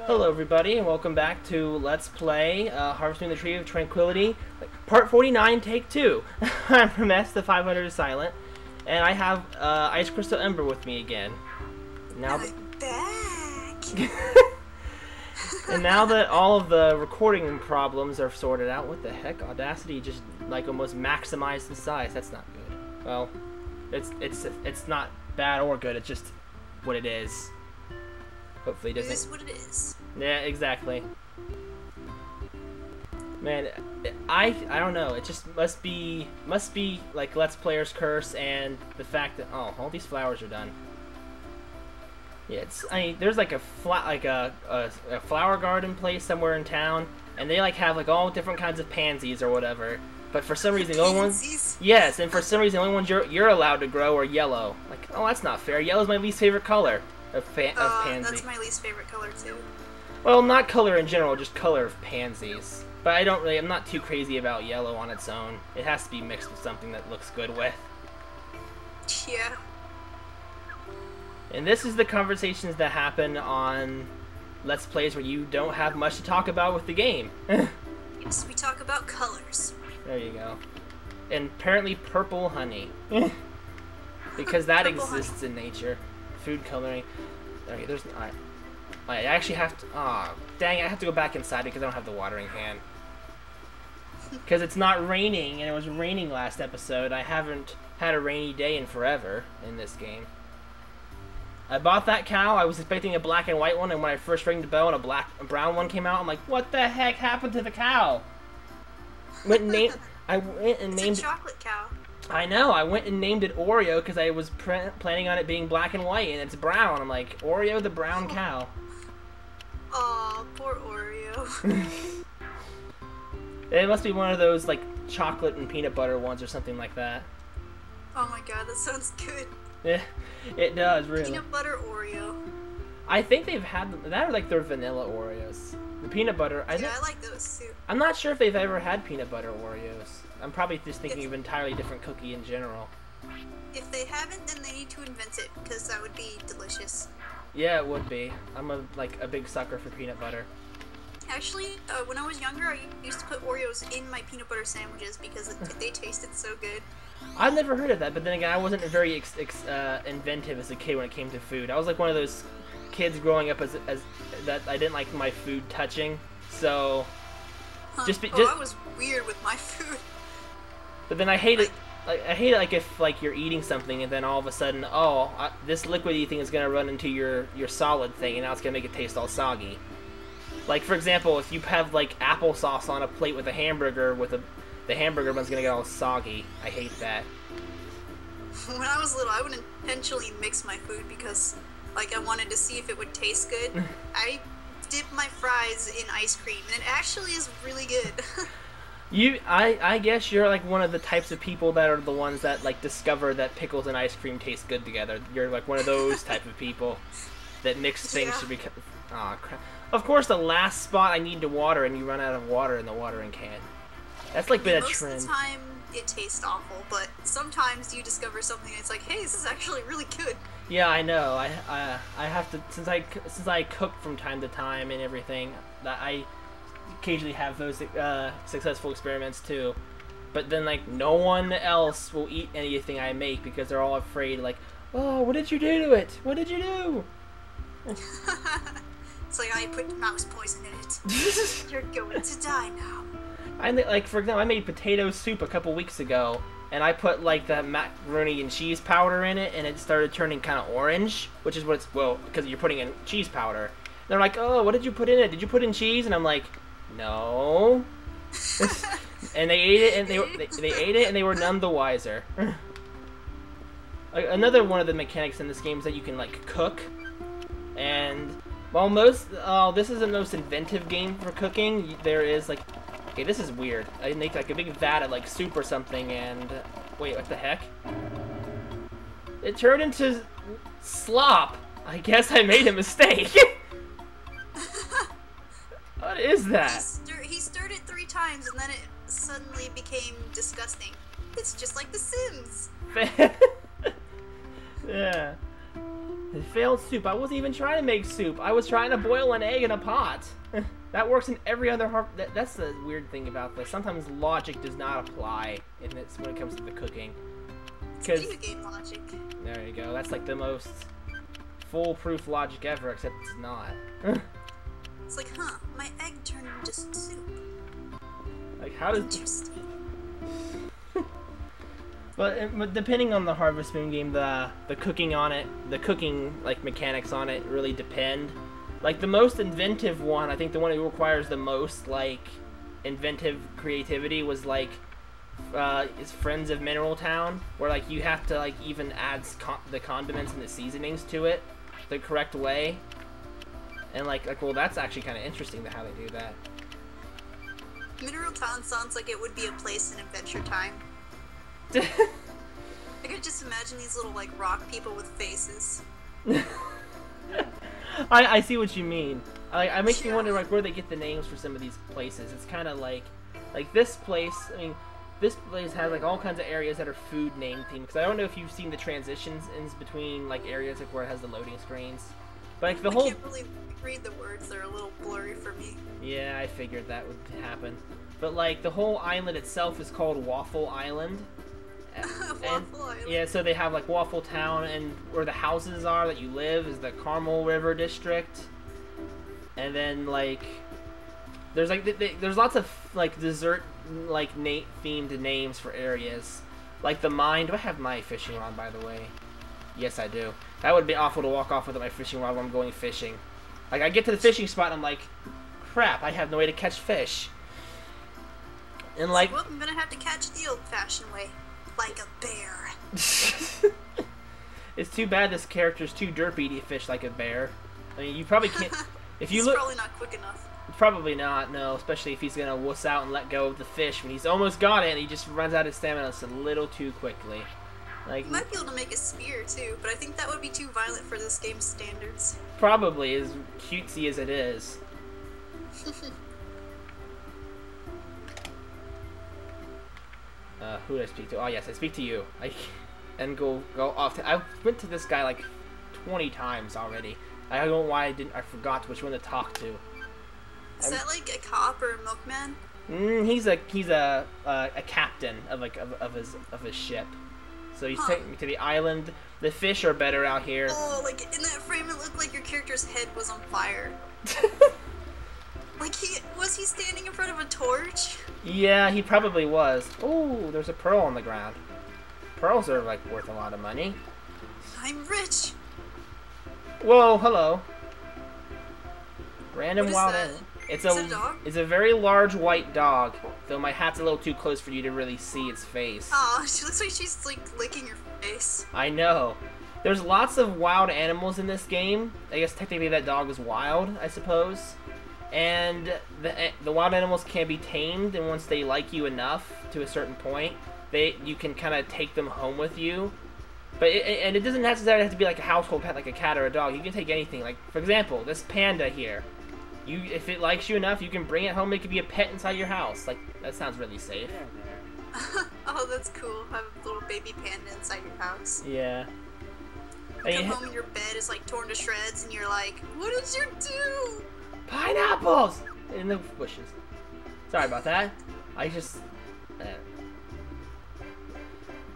Hello everybody and welcome back to Let's Play Harvesting the Tree of Tranquility, Part 49, Take 2. I'm Ramesh, the 500 is silent, and I have Ice Crystal Ember with me again. Now I'm back! And now that all of the recording problems are sorted out, what the heck? Audacity just like almost maximized the size. That's not good. Well, it's not bad or good, it's just what it is. Hopefully it doesn't... It is what it is. Yeah, exactly. Man, I don't know. It just must be like Let's Player's curse and the fact that all these flowers are done. Yeah, there's like a flower garden place somewhere in town, and they like have like all different kinds of pansies or whatever. But for some reason, the only ones, yes, and for some reason, the only ones you're allowed to grow are yellow. Like, oh, that's not fair. Yellow's my least favorite color of pansy. That's my least favorite color too. Well, not color in general, just color of pansies. But I'm not too crazy about yellow on its own. It has to be mixed with something that looks good with. Yeah. And this is the conversations that happen on Let's Plays where you don't have much to talk about with the game. Yes, we talk about colors. There you go. And apparently purple honey. Because that exists in nature. Food coloring. Okay, there's... Alright. I actually have to... Aw, dang it, I have to go back inside because I don't have the watering can. Because it's not raining, and it was raining last episode. I haven't had a rainy day in forever in this game. I bought that cow. I was expecting a black and white one, and when I first rang the bell and a brown one came out, I'm like, what the heck happened to the cow? I went and named It's a chocolate cow. I know. I went and named it Oreo because I was planning on it being black and white, and it's brown. I'm like, Oreo the brown cow. Aw, poor Oreo. It must be one of those like chocolate and peanut butter ones or something like that. Oh my god, that sounds good. Yeah, it does really. Peanut butter Oreo. I think they've had that or like their vanilla Oreos. The peanut butter. I like those too. I'm not sure if they've ever had peanut butter Oreos. I'm probably just thinking of an entirely different cookie in general. If they haven't, then they need to invent it, because that would be delicious. Yeah, it would be. I'm a big sucker for peanut butter. Actually, when I was younger, I used to put Oreos in my peanut butter sandwiches because they tasted so good. I've never heard of that, but then again, I wasn't very inventive as a kid when it came to food. I was like one of those kids growing up as that I didn't like my food touching, so... Huh. I was weird with my food. But then I hate it. Like, I hate it like if like you're eating something and then all of a sudden, this liquidy thing is gonna run into your solid thing, and now it's gonna make it taste all soggy. Like for example, if you have like applesauce on a plate with a hamburger, the hamburger bun's gonna get all soggy. I hate that. When I was little, I would intentionally mix my food because like I wanted to see if it would taste good. I dip my fries in ice cream, and it actually is really good. I guess you're like one of the types of people that are the ones that like discover that pickles and ice cream taste good together. You're like one of those type of people that mix things to become... Aw, crap. Of course, the last spot I need to water, and you run out of water in the watering can. That's like been a trend. Most of the time, it tastes awful, but sometimes you discover something and it's like, hey, this is actually really good. Yeah, I know. I have to, since I cook from time to time and everything, that I occasionally have those successful experiments too. But then like no one else will eat anything I make because they're all afraid, like, oh, what did you do to it? What did you do? It's like I put mouse poison in it. You're going to die now. Like for example, I made potato soup a couple weeks ago, and I put like the macaroni and cheese powder in it, and it started turning kind of orange, which is what it's, well, because you're putting in cheese powder. And they're like, oh, what did you put in it? Did you put in cheese? And I'm like, no. And they ate it, and they ate it, and they were none the wiser. Another one of the mechanics in this game is that you can like cook, and while this is the most inventive game for cooking, there is like, okay, this is weird. I make like a big vat of like soup or something, and wait, what the heck? It turned into slop. I guess I made a mistake. What is that? He stirred it 3 times, and then it suddenly became disgusting. It's just like The Sims. Yeah. It failed soup. I wasn't even trying to make soup. I was trying to boil an egg in a pot. That works in every other that's the weird thing about this. Sometimes logic does not apply in this when it comes to the cooking. It's video game logic. There you go. That's like the most foolproof logic ever, except it's not. It's like, huh, my egg turned into soup. Like, how does... Interesting. But depending on the Harvest Moon game, the cooking on it, the cooking like mechanics on it really depend. Like the most inventive one, I think the one that requires the most like inventive creativity was like is Friends of Mineral Town, where like you have to like even add the condiments and the seasonings to it the correct way. And like well, that's actually kind of interesting how they do that. Mineral Town sounds like it would be a place in Adventure Time. I could just imagine these little like rock people with faces. I see what you mean. I makes me wonder like where they get the names for some of these places. It's kind of like this place. I mean, this place has like all kinds of areas that are food name themed. Because I don't know if you've seen the transitions in between like areas like where it has the loading screens. But like the whole. I can't really read the words; they're a little blurry for me. Yeah, I figured that would happen. But like the whole island itself is called Waffle Island. Waffle Island. Yeah, so they have like Waffle Town, and where the houses are that you live is the Carmel River District. And then like there's like there's lots of like dessert like themed names for areas. Like the mine. Do I have my fishing rod, by the way? Yes, I do. That would be awful to walk off with my fishing rod when I'm going fishing. Like I get to the fishing spot and I'm like, crap, I have no way to catch fish. And like, well, I'm gonna have to catch the old-fashioned way. Like a bear. It's too bad this character's too derpy to fish like a bear. I mean, you probably can't. If you he's look, probably not quick enough. Probably not. No, especially if he's gonna wuss out and let go of the fish when he's almost got it, and he just runs out of stamina just a little too quickly. Like, you might be able to make a spear too, but I think that would be too violent for this game's standards. Probably, as cutesy as it is. Who did I speak to? Oh yes, I speak to you. And go off. I went to this guy like 20 times already. I don't know why I forgot which one to talk to. Is that like a cop or a milkman? He's a captain of his ship. So he's taking me to the island. The fish are better out here. Oh, like in that frame, it looked like your character's head was on fire. Like was he standing in front of a torch? Yeah, he probably was. Oh, there's a pearl on the ground. Pearls are like worth a lot of money. I'm rich. Whoa, hello. Random What is wild that? animal. Is it a dog? It's a very large white dog. Though my hat's a little too close for you to really see its face. Oh, she looks like she's like licking your face. I know. There's lots of wild animals in this game. I guess technically that dog is wild, I suppose. And the wild animals can be tamed, and once they like you enough to a certain point, you can kind of take them home with you. But it doesn't necessarily have to be like a household pet, like a cat or a dog. You can take anything. Like for example, this panda here. If it likes you enough, you can bring it home. It could be a pet inside your house. Like that sounds really safe. Oh, that's cool. Have a little baby panda inside your house. Yeah. You come home and your bed is like torn to shreds, and you're like, "What did you do?" Pineapples in the bushes. Sorry about that. I just.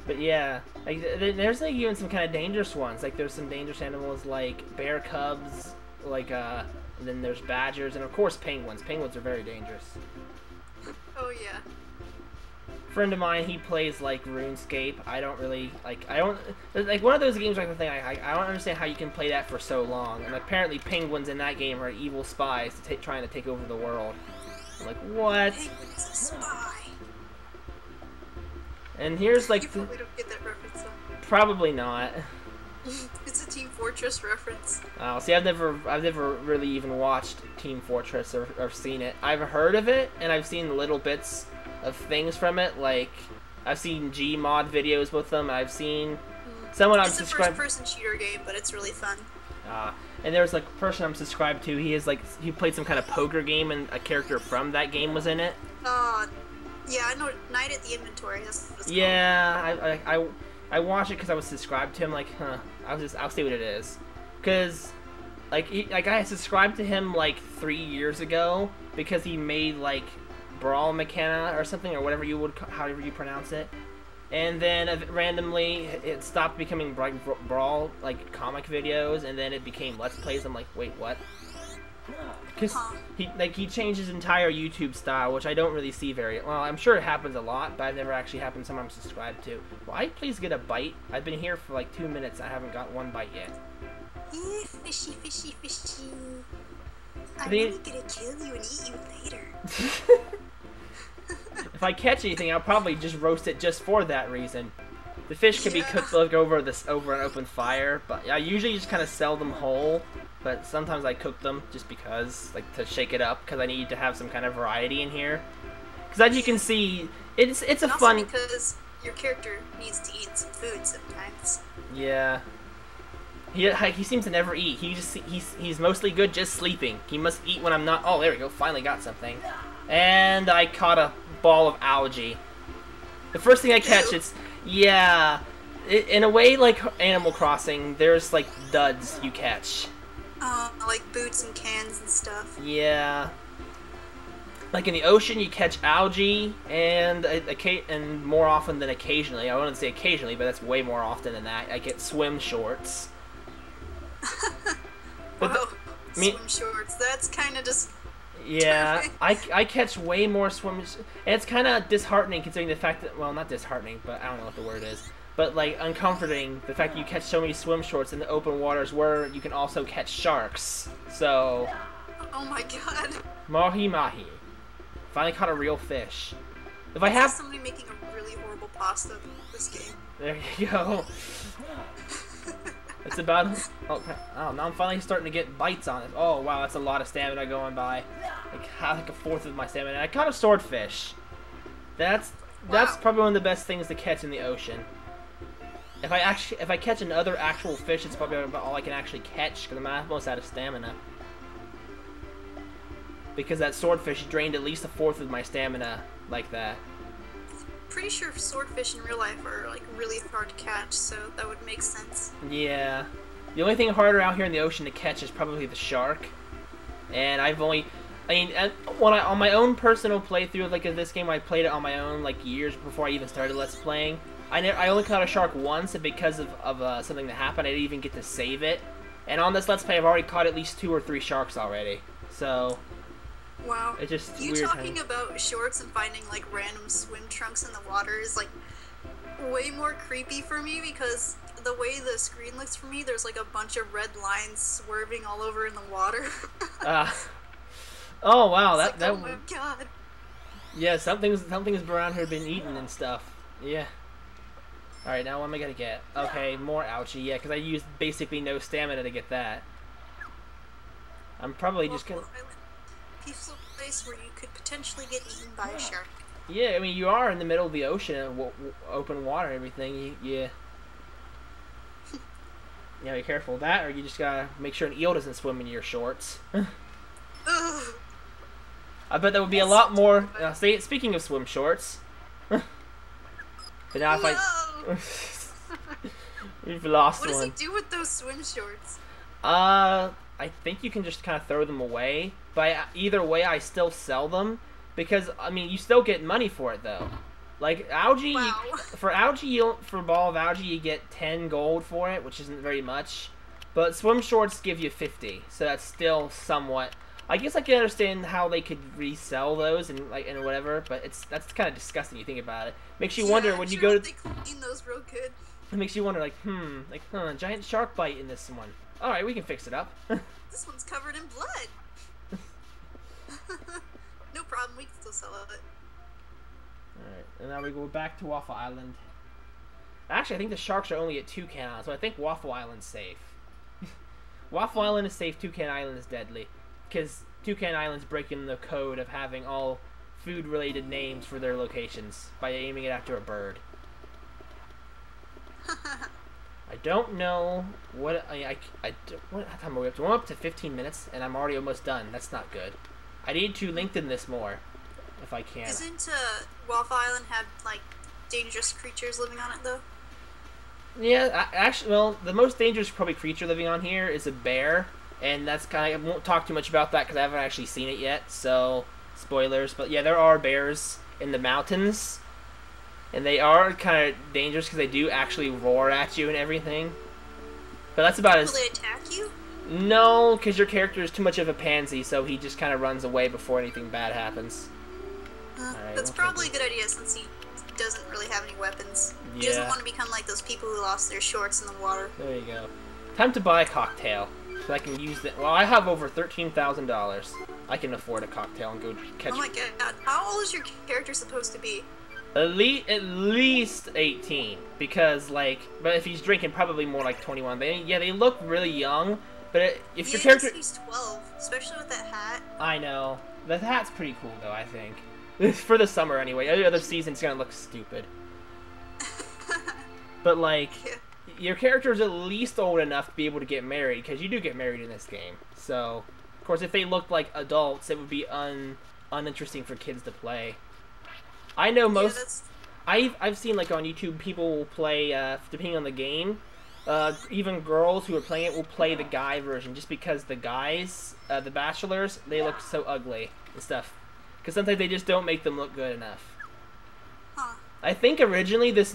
But yeah, like there's like even some kind of dangerous ones. Like there's some dangerous animals like bear cubs, like and then there's badgers, and of course penguins. Penguins are very dangerous. Oh yeah. Friend of mine, he plays like RuneScape. I don't really like. I don't like one of those games. Like the thing, I don't understand how you can play that for so long. And apparently, penguins in that game are evil spies trying to take over the world. I'm like, what? Penguin is a spy. And here's like you probably don't get that reference. Though. Probably not. It's a Team Fortress reference. Oh, see, I've never really even watched Team Fortress or seen it. I've heard of it, and I've seen little bits of things from it. Like I've seen Gmod videos with them. I've seen someone I'm subscribed. It's a first-person shooter game, but it's really fun. And there's like a person I'm subscribed to. He played some kind of poker game, and a character from that game was in it. Yeah, I know. Night at the Inventory. That's what it's called. Yeah, I watched it because I was subscribed to him. Like, huh? I'll see what it is. because like I subscribed to him like 3 years ago because he made like Brawl Mechana or something, or whatever you would, however you pronounce it. And then randomly it stopped becoming Brawl like comic videos, and then it became Let's Plays. I'm like, wait, what? Because he changed his entire YouTube style, which I don't really see very well. I'm sure it happens a lot, but I've never actually happened to someone I'm subscribed to. Will I please get a bite? I've been here for like 2 minutes. I haven't got one bite yet. Fishy, fishy, fishy. I'm really gonna kill you and eat you later. If I catch anything, I'll probably just roast it just for that reason. The fish can be cooked like over an open fire, but I usually just kind of sell them whole. But sometimes I cook them just because, like, to shake it up, because I need to have some kind of variety in here. Because as you can see, it's a fun. Also because your character needs to eat some food sometimes. Yeah. He seems to never eat. He's mostly good just sleeping. He must eat when I'm not. Oh, there we go. Finally got something. And I caught a ball of algae. The first thing I catch, in a way like Animal Crossing, there's like duds you catch. Like boots and cans and stuff. Yeah. Like in the ocean, you catch algae, and more often than occasionally. I wouldn't say occasionally, but that's way more often than that. I get swim shorts. Whoa, swim shorts. That's kind of just. Yeah, I catch way more swims, and it's kind of disheartening considering the fact that, well, not disheartening, but I don't know what the word is. But, like, uncomforting, the fact that you catch so many swim shorts in the open waters where you can also catch sharks. So... Oh my god. Mahi mahi. Finally caught a real fish. If I have... somebody making a really horrible pasta this game. There you go. It's about... Oh, now I'm finally starting to get bites on it. Oh, wow, that's a lot of stamina going by. Like a fourth of my stamina. I caught a swordfish. That's probably one of the best things to catch in the ocean. If I catch another actual fish, it's probably about all I can actually catch, because I'm almost out of stamina. Because that swordfish drained at least a fourth of my stamina like that. Pretty sure swordfish in real life are like really hard to catch, so that would make sense. Yeah. The only thing harder out here in the ocean to catch is probably the shark. And on my own personal playthrough like of this game, I played it on my own like years before I even started Let's Playing. I only caught a shark once, and because of something that happened, I didn't even get to save it. And on this Let's Play, I've already caught at least 2 or 3 sharks already. So, wow. It's just you weird. Talking about shorts and finding like random swim trunks in the water is like way more creepy for me, because the way the screen looks for me, there's like a bunch of red lines swerving all over in the water. Oh wow, oh my god. Yeah, something's around here been eaten and stuff. Yeah. Alright, now what am I gonna get? Okay, more algae, yeah, because I used basically no stamina to get that. I'm probably just gonna... Peaceful place where you could potentially get eaten by a shark. Yeah, I mean, you are in the middle of the ocean, open water and everything, yeah. Yeah, be careful of that, or you just gotta make sure an eel doesn't swim in your shorts. I bet that would be a lot more... speaking of swim shorts... But now if we've lost one. What does he do with those swim shorts? I think you can just kind of throw them away. But either way, I still sell them. Because, I mean, you still get money for it, though. Like, algae, wow. For a ball of algae, you get 10 gold for it, which isn't very much. But swim shorts give you 50, so that's still somewhat... I guess I can understand how they could resell those and whatever, but that's kind of disgusting. You think about it. Makes you wonder when you go to. They clean those real good. It makes you wonder, giant shark bite in this one. All right, we can fix it up. This one's covered in blood. No problem, we can still sell it. All right, and now we go back to Waffle Island. Actually, I think the sharks are only at Toucan Island, so I think Waffle Island's safe. Waffle Island is safe. Toucan Island is deadly. Because Toucan Island's breaking the code of having all food-related names for their locations by aiming it after a bird. I don't know what what time are we up to? We're up to 15 minutes, and I'm already almost done. That's not good. I need to lengthen this more, if I can. Isn't Waffle Island have like dangerous creatures living on it though? Yeah, actually, well, the most dangerous probably creature living on here is a bear, and that's kind of I won't talk too much about that because I haven't actually seen it yet. So spoilers, but yeah, there are bears in the mountains, and they are kind of dangerous because they do actually roar at you and everything. But that's about Will as they attack you? no, because your character is too much of a pansy, so he just kind of runs away before anything bad happens. Alright, That's what can I probably a do? good idea since he doesn't really have any weapons. He Yeah. doesn't want to become like those people who lost their shorts in the water. There you go. Time to buy a cocktail. So I can use that. Well, I have over $13,000. I can afford a cocktail and go catch. Oh my god, how old is your character supposed to be? At least 18. Because, like, but if he's drinking, probably more like 21. Yeah, they look really young. But if your character. He's 12, especially with that hat. I know. The hat's pretty cool, though, I think. For the summer, anyway. Every other season's gonna look stupid. But, like. Yeah. Your character is at least old enough to be able to get married, because you do get married in this game. So, of course, if they looked like adults, it would be uninteresting for kids to play. I know most. Yeah, I've seen like on YouTube people will play depending on the game. Even girls who are playing it will play the guy version just because the guys, the bachelors, they look so ugly and stuff. Because sometimes they just don't make them look good enough. huh. I think originally this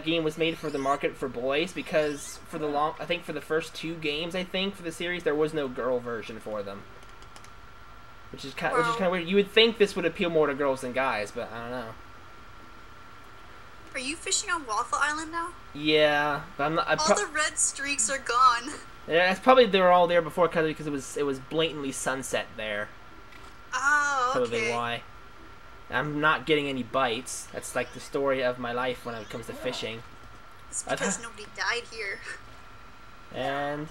game was made for the market for boys because for I think for the first 2 games I think for the series there was no girl version for them, which is kind of weird. You would think this would appeal more to girls than guys, but I don't know. Are you fishing on Waffle Island now? Yeah, but I'm not. All the red streaks are gone. Yeah, it's probably they were all there before because it was blatantly sunset there. Oh, okay. Probably why. I'm not getting any bites. That's like the story of my life when it comes to fishing. It's because nobody died here. And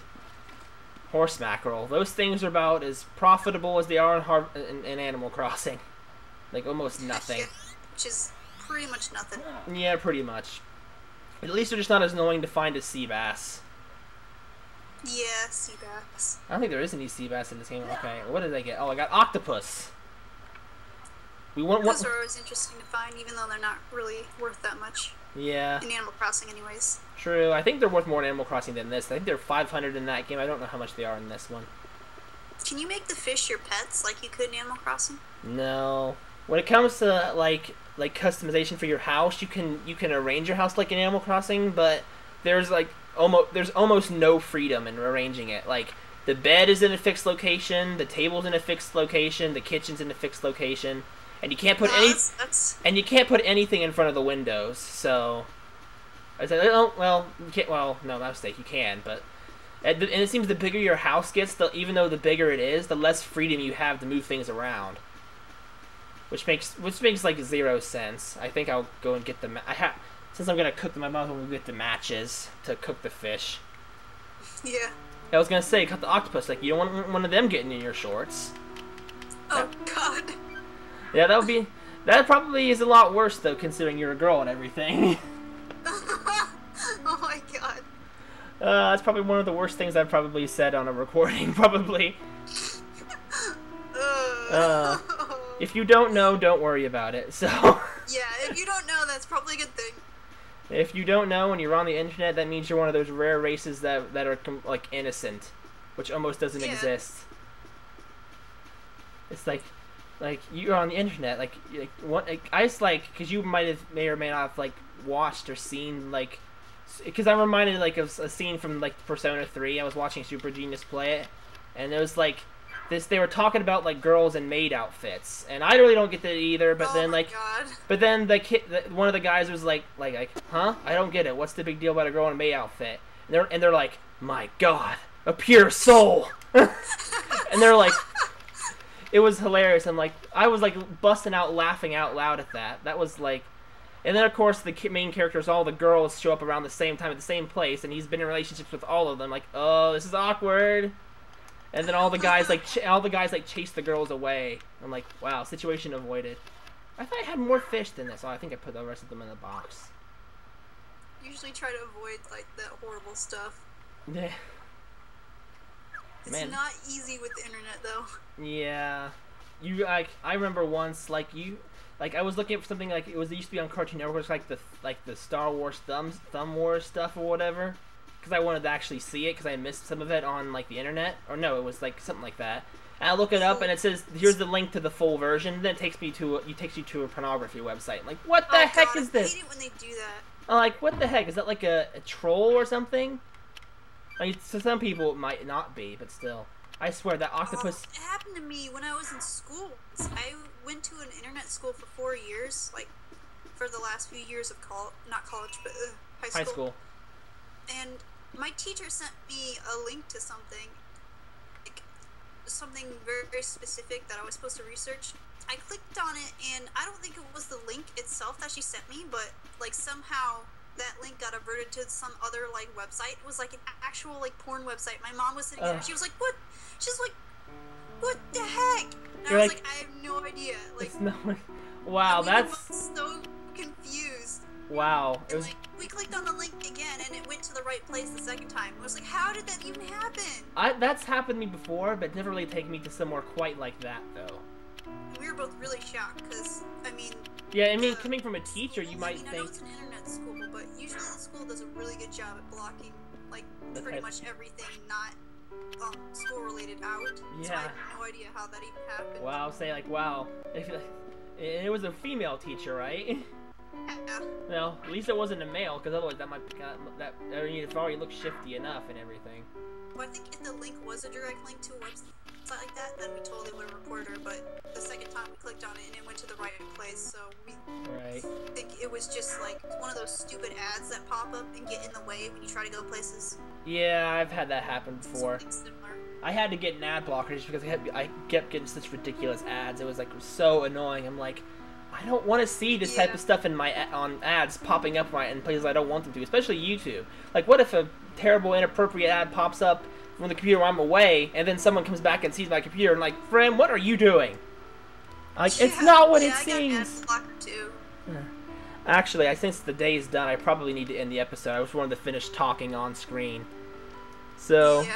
horse mackerel. Those things are about as profitable as they are in Animal Crossing. Like almost nothing. Yeah, which is pretty much nothing. Yeah, pretty much. At least they're just not as annoying to find as sea bass. Yeah, sea bass. I don't think there is any sea bass in this game. Okay, what did I get? Oh, I got octopus. Those are always interesting to find, even though they're not really worth that much. Yeah. In Animal Crossing, anyways. True. I think they're worth more in Animal Crossing than this. I think they're 500 in that game. I don't know how much they are in this one. Can you make the fish your pets like you could in Animal Crossing? No. When it comes to like customization for your house, you can arrange your house like in Animal Crossing, but there's almost no freedom in arranging it. Like the bed is in a fixed location, the table's in a fixed location, the kitchen's in a fixed location. And you can't put and you can't put anything in front of the windows. So I said, oh well, you can't. Well, no, my mistake. You can, but and it seems the bigger your house gets, even though the bigger it is, the less freedom you have to move things around. Which makes like 0 sense. I think I'll go and get the. Since I'm gonna cook them, I might as well get the matches to cook the fish. Yeah. I was gonna say, cut the octopus. Like you don't want one of them getting in your shorts. Oh God. Yeah, that probably is a lot worse though, considering you're a girl and everything. Oh my God. That's probably one of the worst things I've probably said on a recording, probably. If you don't know, don't worry about it. So. Yeah, if you don't know, that's probably a good thing. If you don't know and you're on the internet, that means you're one of those rare races that are like innocent, which almost doesn't exist. It's like you're on the internet, I just because you may or may not have like watched or seen because I'm reminded of a scene from Persona 3. I was watching Super Genius play it, and it was like this. They were talking about like girls in maid outfits, and I really don't get that either. But then God. but then one of the guys was like, huh? I don't get it. What's the big deal about a girl in a maid outfit? And they're like, my God, a pure soul, and they're like. It was hilarious. I was busting out laughing out loud at that. That was and then of course the main characters, all the girls show up around the same time at the same place, and he's been in relationships with all of them. Oh, this is awkward. And then all the guys chase the girls away. I'm like, wow, situation avoided. I thought I had more fish than this. Oh, I think I put the rest of them in the box. Usually try to avoid that horrible stuff. Yeah. It's not easy with the internet though. Yeah, I remember once Like I was looking for something like it used to be on Cartoon Network, like the Star Wars Thumb Wars stuff or whatever, because I wanted to actually see it because I missed some of it on like the internet, or no, it was like something like that. And I look it up and it says here's the link to the full version. Then it takes you to a pornography website. I'm like, what the heck is this? I hate it when they do that. I'm like, what the heck is that? Like a troll or something? I mean, to some people it might not be, but still. I swear that octopus. It happened to me when I was in school. I went to an internet school for 4 years, like for the last few years of not college, but high school. And my teacher sent me a link to something, like something very, very specific that I was supposed to research. I clicked on it, and I don't think it was the link itself that she sent me, but like somehow that link got averted to some other like website. It was like an actual like porn website. My mom was sitting there. She was like, "What?" She's like, "What the heck?" And I was like, "I have no idea." Like, wow, that's so confused. Wow. And like we clicked on the link again, and it went to the right place the second time. I was like, "How did that even happen?" That's happened to me before, but never really taken me to somewhere quite like that though. And we were both really shocked because I mean. Yeah, I mean, coming from a teacher, you might think. I know it's an internet school, but usually the school does a really good job at blocking, like, pretty much everything not school-related out. Yeah. So I have no idea how that even happened. Wow, say like, wow. It was a female teacher, right? Yeah. Well, at least it wasn't a male, because otherwise that might be I mean, it already looks shifty enough and everything. Well, I think if the link was a direct link to a website like that, then we totally would have reported her, but the second time we clicked on it and it went to the right place, so we think it was just like one of those stupid ads that pop up and get in the way when you try to go places. Yeah, I've had that happen before. Something similar. I had to get an ad blocker just because I kept getting such ridiculous ads. It was like so annoying. I'm like, I don't want to see this type of stuff on ads popping up in places I don't want them to, especially YouTube. Like, what if a terrible, inappropriate ad pops up from the computer while I'm away, and then someone comes back and sees my computer and like, friend, what are you doing? Like, it's not what it seems. I got an ad blocker too. Actually, since the day is done, I probably need to end the episode. I just wanted to finish talking on screen. So,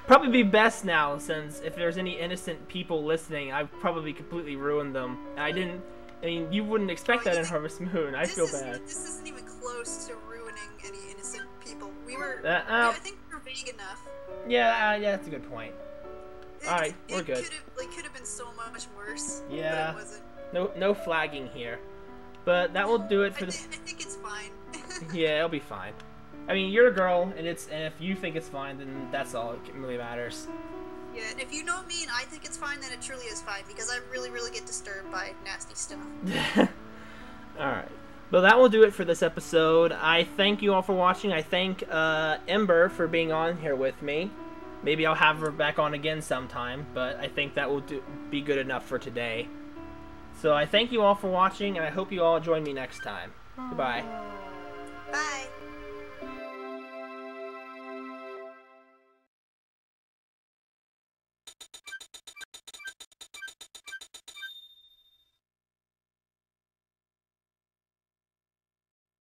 probably be best now, since if there's any innocent people listening, I've probably completely ruined them. I mean, you wouldn't expect that in Harvest Moon. I feel bad. This isn't even close to ruining any innocent people. We were, I think we were vague enough. Yeah, that's a good point. Alright, we're good. It could have been so much worse. Yeah. But it wasn't. No flagging here. But that will do it for this. I think it's fine. Yeah, it'll be fine. I mean, you're a girl, and if you think it's fine, then that's all that really matters. Yeah, and if you know me and I think it's fine, then it truly is fine, because I really, really get disturbed by nasty stuff. Alright. Well, that will do it for this episode. I thank you all for watching. I thank Ember for being on here with me. Maybe I'll have her back on again sometime, but I think that will be good enough for today. So I thank you all for watching, and I hope you all join me next time. Goodbye. Bye.